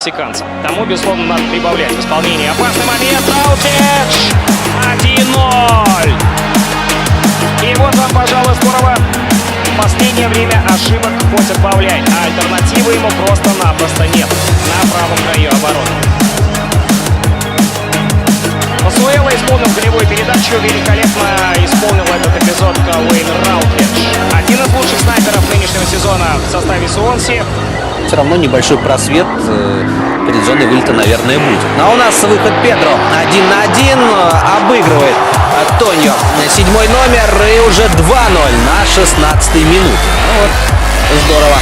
мексиканца. Тому, безусловно, надо прибавлять в исполнении. Опасный момент. Аутич! 1-0. И вот вам, пожалуй, здорово. В последнее время ошибок хоть отбавляй, а альтернативы ему просто-напросто нет на правом краю обороны. Посуэлло исполнил голевую передачу, великолепно исполнил этот эпизод Уэйн Раутлидж. Один из лучших снайперов нынешнего сезона в составе Суонси. Все равно небольшой просвет перед зоной вылета, наверное, будет. Но у нас выход Педро 1 на 1, обыгрывает Тонио. 7-й номер и уже 2-0 на 16-й минуте. Ну вот, здорово.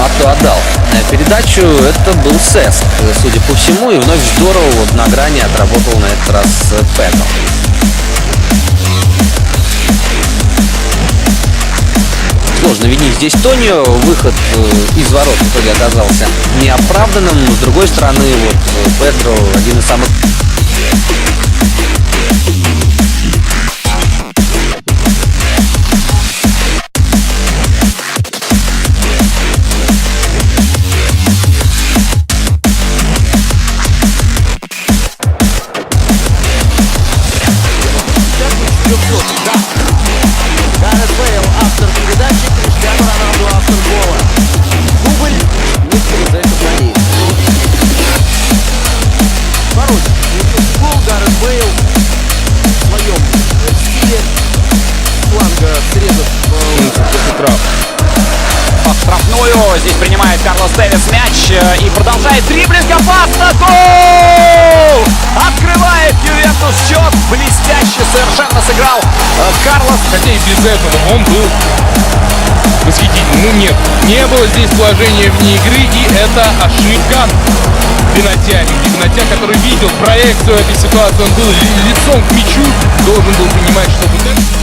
А кто отдал передачу, это был Сеск, судя по всему, и вновь здорово вот на грани отработал на этот раз Педро. Сложно винить здесь Тонио. Выход из ворот в итоге оказался неоправданным. Но с другой стороны, вот Педро один из самых... Гарет Бейл, автор передачи, Криштиану Роналду, автор гола. Дубль, никто за это болеет. Поручик, гол, Гарет Бейл в своем стиле. Фланга срезав в штрафную. Здесь принимает Карлос Тевес мяч и продолжает дриблинг. Опасно! Гол! Открывает Ювентус счет. Блестяще совершенно сыграл Карлос. Хотя и без этого он был восхитительный. Ну нет, не было здесь положения вне игры, и это ошибка Бенатья. Бенатья, который видел проекцию этой ситуации, он был лицом к мячу, должен был понимать, что вот это...